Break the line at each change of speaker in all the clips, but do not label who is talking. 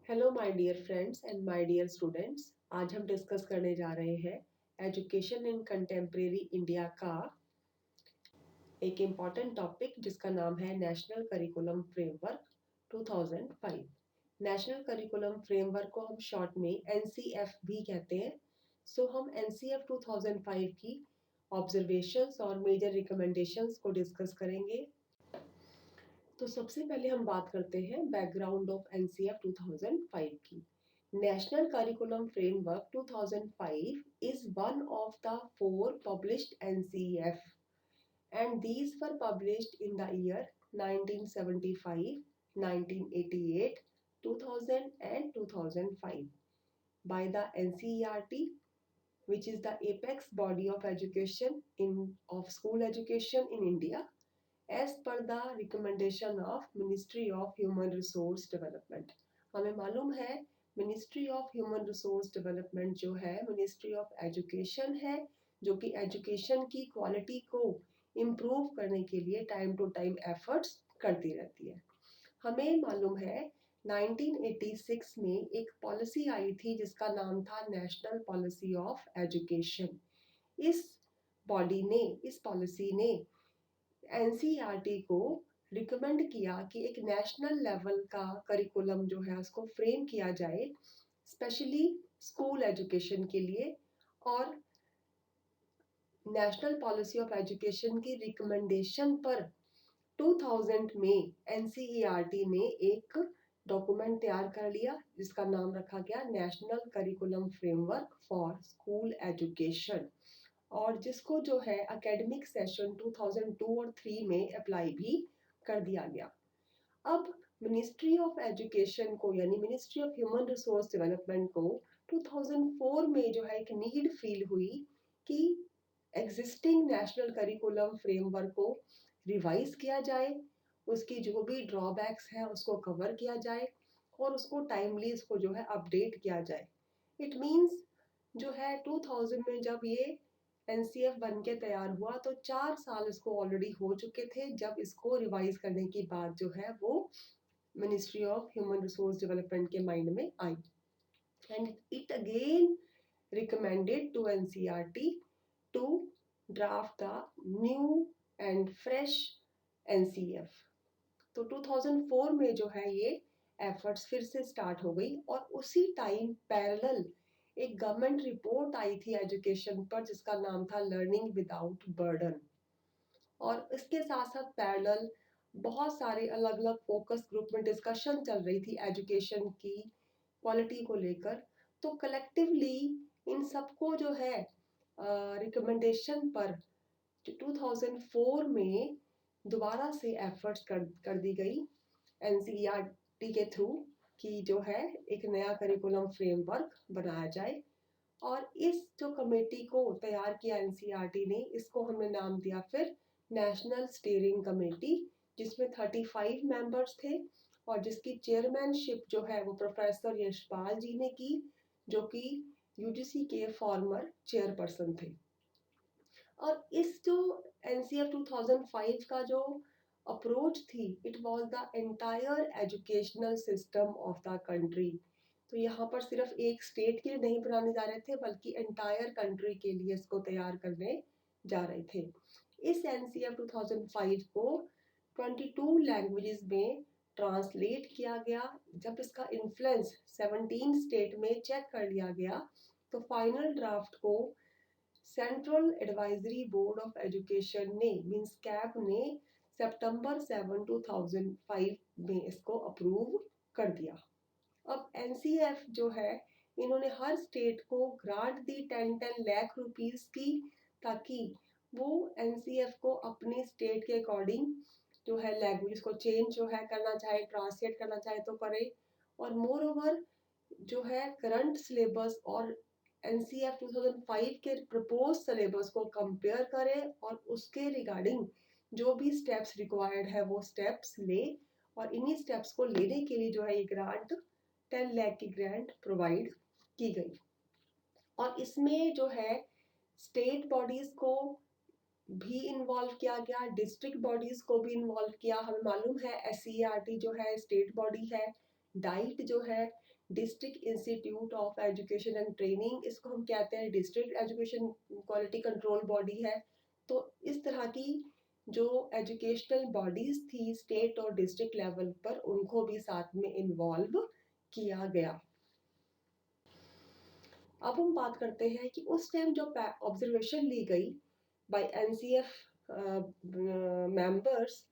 Hello my dear friends and my dear students. आज हम discuss करने जा रहे हैं एजुकेशन इन कंटेम्प्रेरी इंडिया का एक इम्पॉर्टेंट टॉपिक जिसका नाम है national curriculum framework 2005। National curriculum framework को हम शॉर्ट में एनसीएफ भी कहते हैं। सो हम एनसीएफ 2005 की ऑब्जर्वेशंस और मेजर रिकमेंडेशंस को डिस्कस करेंगे। तो सबसे पहले हम बात करते हैं बैकग्राउंड ऑफ एनसीएफ 2005 की। National curriculum framework 2005 is one of the four published NCF and these were published in the year 1975, 1988, 2000 and 2005 by the NCERT, which is the apex body of education of school education in India, as per the recommendation of Ministry of Human Resource Development। हमें मालूम है ministry of human resource development जो है ministry of education है, जो कि education की quality को इम्प्रूव करने के लिए टाइम टू टाइम एफर्ट्स करती रहती है। हमें मालूम है 1986 में एक पॉलिसी आई थी जिसका नाम था नेशनल पॉलिसी ऑफ एजुकेशन। इस बॉडी ने, इस पॉलिसी ने एनसीईआरटी को रिकमेंड किया कि एक नेशनल लेवल का करिकुलम जो है उसको फ्रेम किया जाए स्पेशली स्कूल एजुकेशन के लिए। और नेशनल पॉलिसी ऑफ एजुकेशन की रिकमेंडेशन पर 2000 में एनसीईआरटी ने एक डॉक्यूमेंट तैयार कर लिया जिसका नाम रखा गया national curriculum framework for school education, और जिसको जो है एकेडमिक सेशन 2002 और 3 में अप्लाई भी कर दिया गया। अब मिनिस्ट्री ऑफ एजुकेशन को यानी ministry of human resource development को 2004 में जो है एक नीड फील हुई कि एग्जिस्टिंग नेशनल करिकुलम फ्रेमवर्क को रिवाइज किया जाए, उसकी जो भी ड्रॉबैक्स है उसको कवर किया जाए और उसको टाइमली इसको जो है अपडेट किया जाए। इट मीन्स जो है 2000 में जब ये एनसीएफ बन के तैयार हुआ तो 4 साल इसको ऑलरेडी हो चुके थे जब इसको रिवाइज करने की बात जो है वो ministry of human resource development के माइंड में I and it again recommended to NCERT to draft the new and fresh NCF. तो 2004 में जो है ये एफर्ट्स फिर से स्टार्ट हो गई और उसी टाइम पैरेलल एक गवर्नमेंट रिपोर्ट आई थी एजुकेशन पर जिसका नाम था लर्निंग विदाउट बर्डन। और इसके साथ साथ पैरेलल बहुत सारे अलग अलग फोकस ग्रुप में डिस्कशन चल रही थी एजुकेशन की क्वालिटी को लेकर। तो कलेक्टिवली इन सबको जो है रिकमेंडेशन पर 2004 में दोबारा से एफर्ट्स कर दी गई एनसीईआरटी के थ्रू कि जो है एक नया करिकुलम फ्रेमवर्क बनाया जाए। और इस जो कमेटी को तैयार किया एनसीईआरटी ने, इसको हमने नाम दिया फिर नेशनल स्टीयरिंग कमेटी, जिसमें 35 मेंबर्स थे और जिसकी चेयरमैनशिप जो है वो प्रोफेसर यशपाल जी ने की, जो कि यूजीसी के फॉर्मर चेयरपर्सन थे। और इस जो एनसीएफ 2005 का जो अप्रोच थी, it was the entire educational system of the country. तो यहाँ पर सिर्फ एक स्टेट के लिए नहीं बनाने जा रहे थे बल्कि एंटायर कंट्री के लिए इसको तैयार करने जा रहे थे। इस एनसीएफ 2005 को 22 लैंग्वेजेस में ट्रांसलेट किया गया। जब इसका इन्फ्लुएंस 17 स्टेट में चेक कर लिया गया तो फाइनल ड्राफ्ट को central advisory board of education ने मींस कैब ने सितंबर 7, 2005 में इसको अप्रूव कर दिया। अब एनसीएफ जो है इन्होंने हर स्टेट को ग्रांट दी 10-10 लाख रुपीस की, ताकि वो एनसीएफ को अपने स्टेट के अकॉर्डिंग जो है लैंग्वेज को चेंज जो है करना चाहे, ट्रांसलेट करना चाहे तो करे। और मोर ओवर जो है करंट सिलेबस और एनसीएफ 2005 के प्रपोज सिलेबस को कंपेयर करे और उसके रिगार्डिंग जो भी स्टेप्स रिक्वायर्ड है वो स्टेप्स ले। और इन्हीं स्टेप्स को लेने के लिए जो है ये ग्रांट 10 लाख की ग्रांट प्रोवाइड की गई। और इसमें जो है स्टेट बॉडीज को भी इन्वॉल्व किया गया, डिस्ट्रिक्ट बॉडीज को भी इन्वॉल्व किया। हमें मालूम है एससीईआरटी जो है स्टेट बॉडी है, डाइट जो है district institute of education and training, इसको हम कहते हैं district education quality control body है। तो इस तरह की जो एजुकेशनल बॉडीज थी स्टेट और डिस्ट्रिक्ट लेवल पर, उनको भी साथ में इन्वॉल्व किया गया। अब हम बात करते हैं कि उस टाइम जो ऑब्जर्वेशन ली गई by NCF members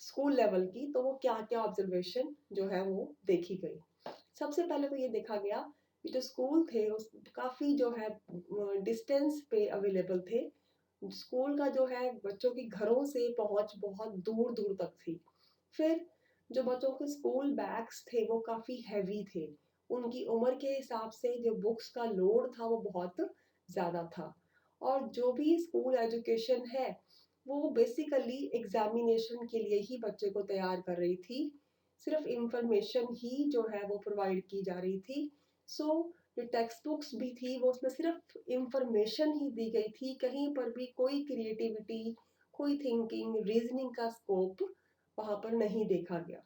school level की, तो वो क्या क्या ऑब्जर्वेशन जो है वो देखी गई। सबसे पहले तो ये देखा गया कि जो स्कूल थे उस काफ़ी जो है डिस्टेंस पे अवेलेबल थे। स्कूल का जो है बच्चों की घरों से पहुंच बहुत दूर दूर तक थी। फिर जो बच्चों के स्कूल बैग्स थे वो काफ़ी हैवी थे। उनकी उम्र के हिसाब से जो बुक्स का लोड था वो बहुत ज़्यादा था। और जो भी स्कूल एजुकेशन है वो बेसिकली एग्जामिनेशन के लिए ही बच्चे को तैयार कर रही थी। सिर्फ इंफॉर्मेशन ही जो है वो प्रोवाइड की जा रही थी। सो जो टेक्स्ट बुक्स भी थी वो उसमें सिर्फ इंफॉर्मेशन ही दी गई थी, कहीं पर भी कोई क्रिएटिविटी, कोई थिंकिंग, रीजनिंग का स्कोप वहाँ पर नहीं देखा गया।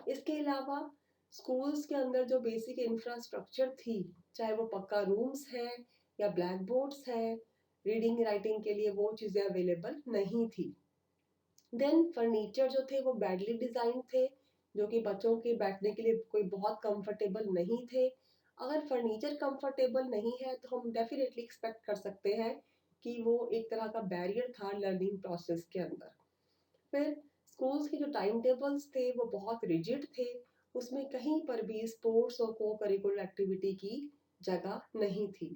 इसके अलावा स्कूल्स के अंदर जो बेसिक इंफ्रास्ट्रक्चर थी, चाहे वो पक्का रूम्स है या ब्लैक बोर्ड्स है रीडिंग राइटिंग के लिए, वो चीज़ें अवेलेबल नहीं थी। देन फर्नीचर जो थे वो बैडली डिज़ाइन थे, जो कि बच्चों के बैठने के लिए कोई बहुत कंफर्टेबल नहीं थे। अगर फर्नीचर कंफर्टेबल नहीं है तो हम डेफिनेटली एक्सपेक्ट कर सकते हैं कि वो एक तरह का बैरियर था लर्निंग प्रोसेस के अंदर। फिर स्कूल्स के जो टाइम टेबल्स थे वो बहुत रिजिड थे, उसमें कहीं पर भी स्पोर्ट्स और को करिकुलर एक्टिविटी की जगह नहीं थी।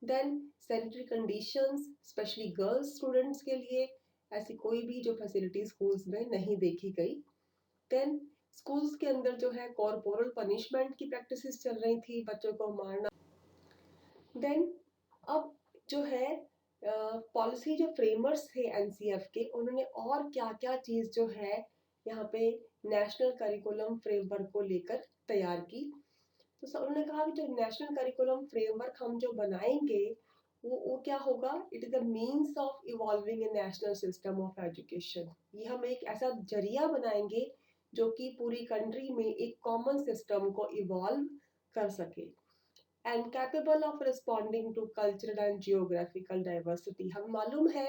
Then sanitary conditions specially girls students के लिए ऐसी कोई भी जो फैसिलिटी स्कूल्स में नहीं देखी गई। देन स्कूल्स के अंदर जो है कॉर्पोरल पनिशमेंट की प्रैक्टिसेस चल रही थी, बच्चों को मारना। देन अब जो है पॉलिसी जो फ्रेमर्स थे एनसीएफ के, उन्होंने और क्या क्या चीज़ जो है यहाँ पे नेशनल करिकुलम फ्रेमवर्क को लेकर तैयार की। तो उन्होंने कहा कि जो नेशनल करिकुलम फ्रेमवर्क हम जो बनाएंगे वो क्या होगा, it is the means of evolving A national system of education. ये हम एक ऐसा जरिया बनाएंगे जो कि पूरी कंट्री में एक कॉमन सिस्टम को इवॉल्व कर सके and capable of responding to cultural and geographical diversity. हमें मालूम है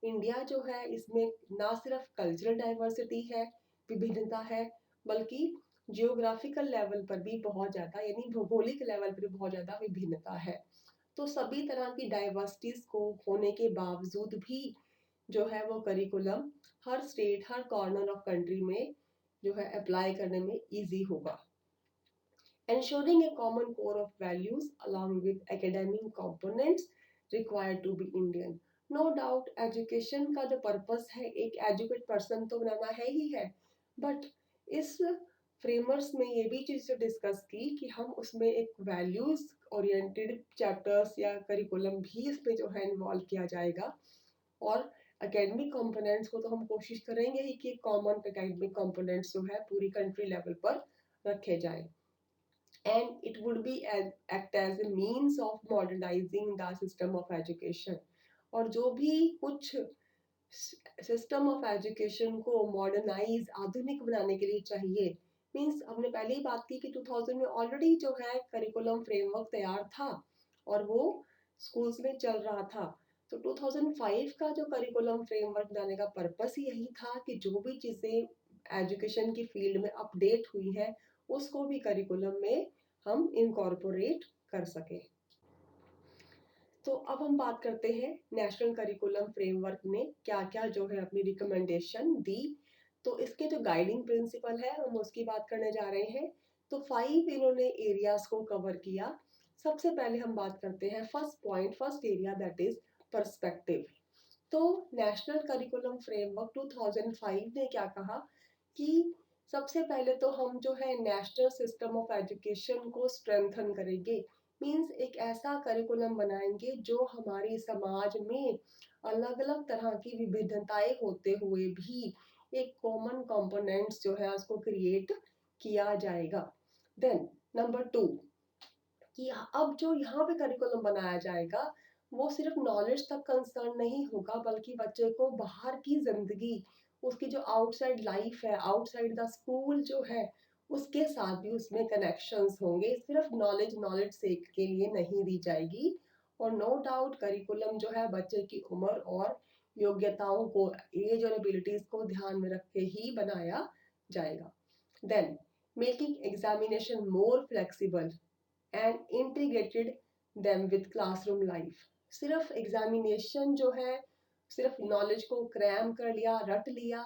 इंडिया जो है इसमें ना सिर्फ कल्चरल डाइवर्सिटी है, विभिन्नता है, बल्कि जियोग्राफिकल लेवल पर भी बहुत ज़्यादा यानी भौगोलिक लेवल पर बहुत ज़्यादा विभिन्नता है। तो सभी तरह की डाइवर्सिटीज को होने के बावजूद भी जो है वो curriculum her state her corner of country में जो है अप्लाई करने में इजी होगा। Ensuring a common core of values along with academic components required to be Indian. No doubt education का जो पर्पस है एक एजुकेट पर्सन तो बनाना है ही है, बट इस फ्रेमर्स में ये भी चीज़ डिस्कस की कि हम उसमें एक वैल्यूज ओरिएंटेड चैप्टर्स या करिकुलम भी इसमें जो है इन्वॉल्व किया जाएगा। और एकेडमिक कंपोनेंट्स को तो हम कोशिश करेंगे ही कि कॉमन एकेडमिक कंपोनेंट्स जो है पूरी कंट्री लेवल पर रखे जाए। And it would be act as a means of modernizing the system of education। और जो भी कुछ सिस्टम ऑफ एजुकेशन को मॉडर्नाइज आधुनिक बनाने के लिए चाहिए, मींस हमने पहले ही बात की कि 2000 में ऑलरेडी जो है करिकुलम फ्रेमवर्क तैयार था और वो स्कूल्स में चल रहा था। तो 2005 का जो करिकुलम फ्रेमवर्क बनाने का पर्पस ही यही था कि जो भी चीज़ें एजुकेशन की फील्ड में अपडेट हुई है उसको भी करिकुलम में हम इनकॉर्पोरेट कर सकें। तो अब हम बात करते हैं नेशनल करिकुलम फ्रेमवर्क ने क्या क्या जो है अपनी रिकमेंडेशन दी। तो इसके जो गाइडिंग प्रिंसिपल है हम उसकी बात करने जा रहे हैं। तो 5 इन्होंने एरियाज को कवर किया। सबसे पहले हम बात करते हैं first point, first area that is perspective. तो नेशनल करिकुलम फ्रेमवर्क 2005 ने क्या कहा कि सबसे पहले तो हम जो है नेशनल सिस्टम ऑफ एजुकेशन को स्ट्रेंथन करेंगे। मींस एक ऐसा करिकुलम बनाएंगे जो हमारे समाज में अलग अलग तरह की विभिन्नताएं होते हुए भी एक कॉमन कंपोनेंट्स जो है उसको क्रिएट किया जाएगा। देन नंबर 2 कि अब जो यहाँ पे करिकुलम बनाया जाएगा वो सिर्फ नॉलेज तक कंसर्न नहीं होगा, बल्कि बच्चे को बाहर की जिंदगी, उसकी जो आउटसाइड लाइफ है, आउटसाइड द स्कूल जो है उसके साथ भी उसमें कनेक्शंस होंगे, सिर्फ नॉलेज सेक के लिए नहीं दी जाएगी। और नो डाउट करिकुलम जो है बच्चे की उम्र और योग्यताओं को, एज और एबिलिटीज को ध्यान में रख के ही बनाया जाएगा। Then making examination more flexible and integrated them with classroom life. सिर्फ एग्जामिनेशन जो है, सिर्फ नॉलेज को क्रैम कर लिया, रट लिया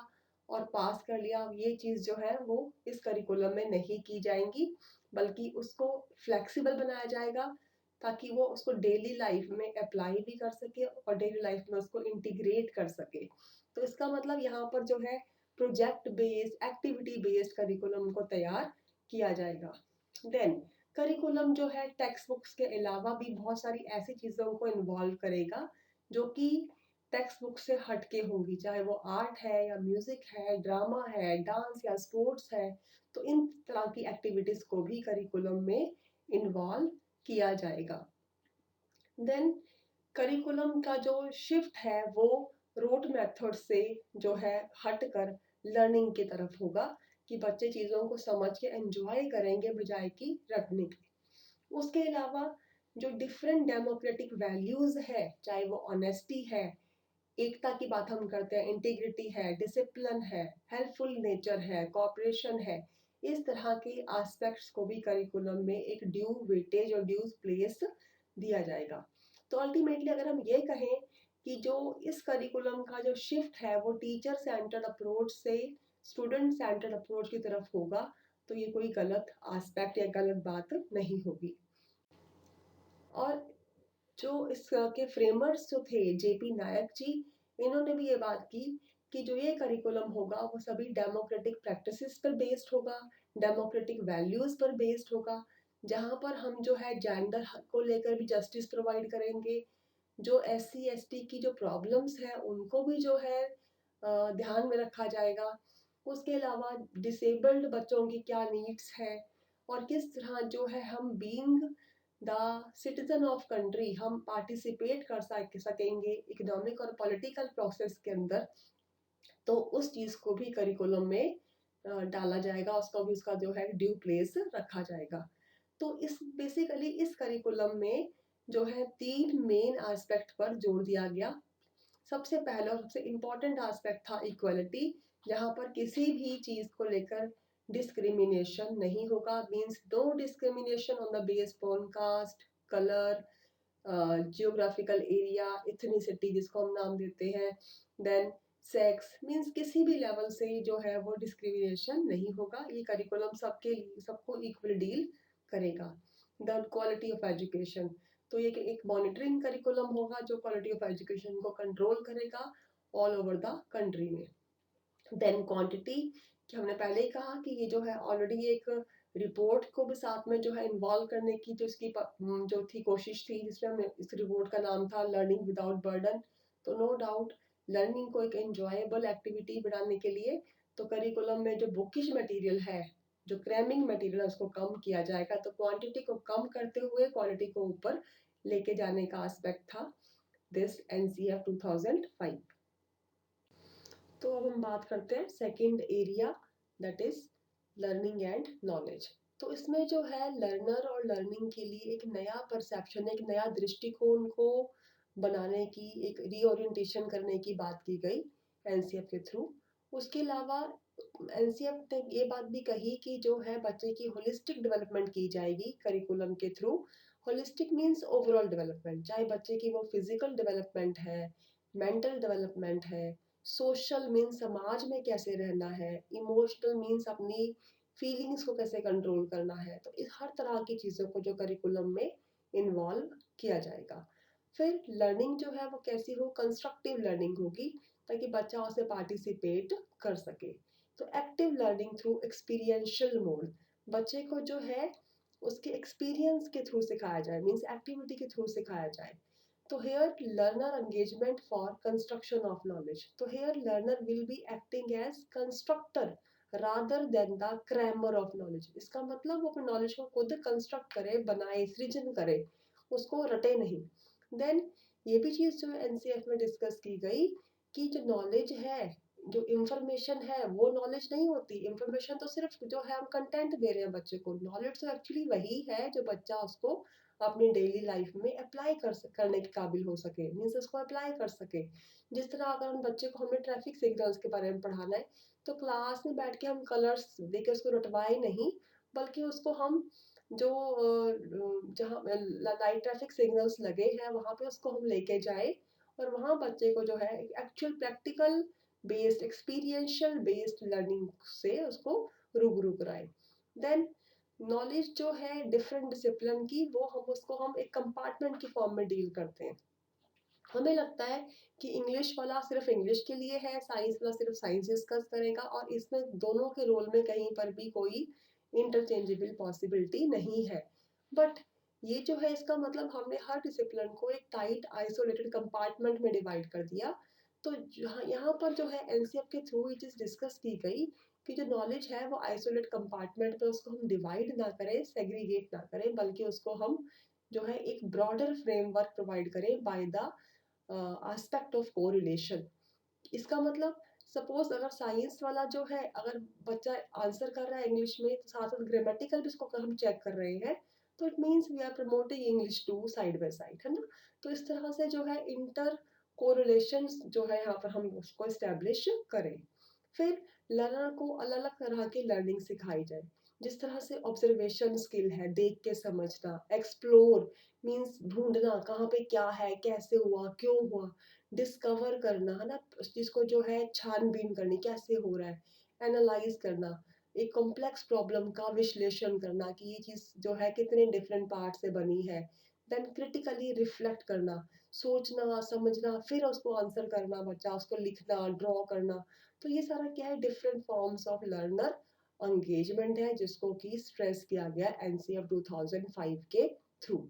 और पास कर लिया, ये चीज़ जो है वो इस करिकुलम में नहीं की जाएंगी, बल्कि उसको फ्लेक्सिबल बनाया जाएगा ताकि वो उसको डेली लाइफ में अप्लाई भी कर सके और डेली लाइफ में उसको इंटीग्रेट कर सके। तो इसका मतलब यहाँ पर जो है project based, activity based curriculum को तैयार किया जाएगा। देन करिकुलम जो है टेक्स्ट बुक्स के अलावा भी बहुत सारी ऐसी चीज़ों को इन्वॉल्व करेगा जो कि टेक्स्ट बुक से हटके होंगी, चाहे वो आर्ट है या म्यूजिक है, ड्रामा है, डांस या स्पोर्ट्स है। तो इन तरह की एक्टिविटीज को भी करिकुलम में इन्वॉल्व किया जाएगा। देन करिकुलम का जो शिफ्ट है वो रोट मेथड से जो है हटकर लर्निंग की तरफ होगा, कि बच्चे चीज़ों को समझ के एंजॉय करेंगे बजाय कि रटने के। उसके अलावा जो डिफरेंट डेमोक्रेटिक वैल्यूज है, चाहे वो ऑनेस्टी है, एकता की बात हम करते हैं, इंटीग्रिटी है, डिसिप्लिन है, हेल्पफुल नेचर है, कॉपरेशन है, इस तरह के एस्पेक्ट्स को भी करिकुलम में एक ड्यू वेटेज और ड्यू प्लेस दिया जाएगा। तो अल्टीमेटली अगर हम ये कहें कि जो इस करिकुलम का जो शिफ्ट है वो टीचर सेंटर्ड अप्रोच से स्टूडेंट सेंटर्ड अप्रोच की तरफ होगा, तो ये कोई गलत एस्पेक्ट या गलत बात नहीं होगी। और जो इसके फ्रेमर्स जो थे जेपी नायक जी, इन्होंने भी ये बात की कि जो ये करिकुलम होगा वो सभी डेमोक्रेटिक प्रैक्टिसेस पर बेस्ड होगा, डेमोक्रेटिक वैल्यूज पर बेस्ड होगा, जहाँ पर हम जो है जेंडर को लेकर भी जस्टिस प्रोवाइड करेंगे, जो SC ST की जो प्रॉब्लम्स है उनको भी जो है ध्यान में रखा जाएगा। उसके अलावा डिसेबल्ड बच्चों की क्या नीड्स है और किस तरह जो है हम being the citizen of country हम पार्टिसिपेट कर सकेंगे इकोनॉमिक और पॉलिटिकल प्रोसेस के अंदर, तो उस चीज को भी करिकुलम में डाला जाएगा, उसका भी उसका जो है ड्यू प्लेस रखा जाएगा। तो इस बेसिकली इस करिकुलम में जो है 3 मेन एस्पेक्ट पर जोर दिया गया। सबसे पहला और सबसे इम्पोर्टेंट एस्पेक्ट था इक्वलिटी, जहाँ पर किसी भी चीज को लेकर डिस्क्रिमिनेशन नहीं होगा, means no discrimination on the base on caste, colour, geographical area, ethnicity जिसको हम नाम देते हैं, देन सेक्स, मींस किसी भी लेवल से जो है वो डिस्क्रिमिनेशन नहीं होगा। ये करिकुलम सबके लिए सबको इक्वल डील करेगा। देन क्वालिटी ऑफ एजुकेशन, तो ये एक मॉनिटरिंग करिकुलम होगा जो क्वालिटी ऑफ एजुकेशन को कंट्रोल करेगा ऑल ओवर द कंट्री में। देन क्वांटिटी, कि हमने पहले ही कहा कि ये जो है ऑलरेडी एक रिपोर्ट को भी साथ में जो है इन्वॉल्व करने की जो इसकी जो थी कोशिश थी, जिसमें हमने इस रिपोर्ट का नाम था लर्निंग विदाउट बर्डन। तो नो डाउट लर्निंग को एक एंजॉयबल एक्टिविटी बनाने के लिए तो करिकुलम में जो बुकिश मटेरियल है, जो क्रैमिंग मटेरियल है उसको कम किया जाएगा, तो क्वांटिटी को कम करते हुए क्वालिटी को ऊपर लेके जाने का एस्पेक्ट था दिस NCF 2005। तो अब हम बात करते हैं second area, that is learning and knowledge. तो इसमें जो है लर्नर और लर्निंग के लिए एक नया परसेप्शन, एक नया दृष्टिकोण को बनाने की, एक रीओरिएंटेशन करने की बात की गई NCF के थ्रू। उसके अलावा NCF ने ये बात भी कही कि जो है बच्चे की होलिस्टिक डेवलपमेंट की जाएगी करिकुलम के through. Holistic means overall development, चाहे बच्चे की वो फिजिकल डेवलपमेंट है, मेंटल डेवलपमेंट है, सोशल मीन्स समाज में कैसे रहना है, इमोशनल मीन्स अपनी फीलिंग्स को कैसे कंट्रोल करना है, तो इस हर तरह की चीज़ों को जो करिकुलम में इन्वॉल्व किया जाएगा। फिर लर्निंग जो है वो कैसी हो, कंस्ट्रक्टिव लर्निंग होगी ताकि बच्चा उसे पार्टिसिपेट कर सके। तो active learning through experiential mode, बच्चे को जो है उसके एक्सपीरियंस के थ्रू सिखाया जाए, मीन्स एक्टिविटी के थ्रू सिखाया जाए। तो here learner engagement for construction of knowledge, तो here learner will be acting as constructor rather than the crammer of knowledge। इसका मतलब वो अपने नॉलेज को खुद कंस्ट्रक्ट करे, बनाए, सृजन करे, उसको रटे नहीं। देन ये भी चीज जो NCF में डिस्कस की गई कि जो नॉलेज है जो इंफॉर्मेशन है वो नॉलेज नहीं होती। इंफॉर्मेशन तो सिर्फ जो है हम कंटेंट दे रहे हैं बच्चे को। नॉलेज तो एक्चुअली वही है जो बच्चा उसको अपनी डेली लाइफ में अप्लाई करने के काबिल हो सके, मीन्स उसको अप्लाई कर सके। जिस तरह अगर हम बच्चे को हमें ट्रैफिक सिग्नल्स के बारे में पढ़ाना है, तो क्लास में बैठ के हम कलर्स दे के उसको रटवाए नहीं, बल्कि उसको हम जो जहाँ लाइट ट्रैफिक सिग्नल्स लगे हैं वहां पे उसको हम लेके जाए, और वहां बच्चे को जो है actual practical based experiential based learning से उसको रूबरू कराए। देन नॉलेज जो है डिफरेंट डिसिप्लिन की, वो हम एक कंपार्टमेंट की फॉर्म में डील करते हैं। हमें लगता है कि इंग्लिश वाला सिर्फ इंग्लिश के लिए है, साइंस वाला सिर्फ साइंस डिस्कस करेगा, और इसमें दोनों के रोल में कहीं पर भी कोई इंटरचेंजेबल पॉसिबिलिटी नहीं है। बट ये जो है इसका मतलब हमने हर डिसिप्लिन को एक टाइट आइसोलेटेड कंपार्टमेंट में डिवाइड कर दिया। तो यहाँ पर जो है एनसीएफ के थ्रू ये चीज डिस्कस की गई कि जो नॉलेज है वो आइसोलेट कंपार्टमेंट में उसको हम डिवाइड ना करें, सेग्रीगेट ना करें, बल्कि उसको हम जो है एक ब्रॉडर फ्रेमवर्क प्रोवाइड करें by the aspect of correlation. इसका मतलब सपोज अगर साइंस वाला जो है, अगर बच्चा आंसर कर रहा है इंग्लिश में, तो साथ साथ ग्रामेटिकल भी उसको अगर हम चेक कर रहे हैं, तो it means we are promoting English too side by side, है ना। तो इस तरह से जो है इंटर कोरिलेशन जो है यहाँ पर हम उसको इस्टेब्लिश करें। फिर लर्नर को अलग अलग तरह की लर्निंग सिखाई जाए। जिस तरह से ऑब्जर्वेशन स्किल है, देख के समझना, एक्सप्लोर मीन्स ढूंढना कहाँ पे क्या है, कैसे हुआ, क्यों हुआ, डिस्कवर करना, है ना, उस चीज को जो है छानबीन करनी कैसे हो रहा है, एनालाइज करना, एक कॉम्प्लेक्स प्रॉब्लम का विश्लेषण करना कि ये चीज जो है कितने डिफरेंट पार्ट से बनी है। देन क्रिटिकली रिफ्लेक्ट करना, सोचना समझना, फिर उसको आंसर करना, बच्चा उसको लिखना, ड्रॉ करना। तो ये सारा क्या है, different forms of learner engagement है, जिसको कि स्ट्रेस किया गया एनसीएफ 2005 के थ्रू।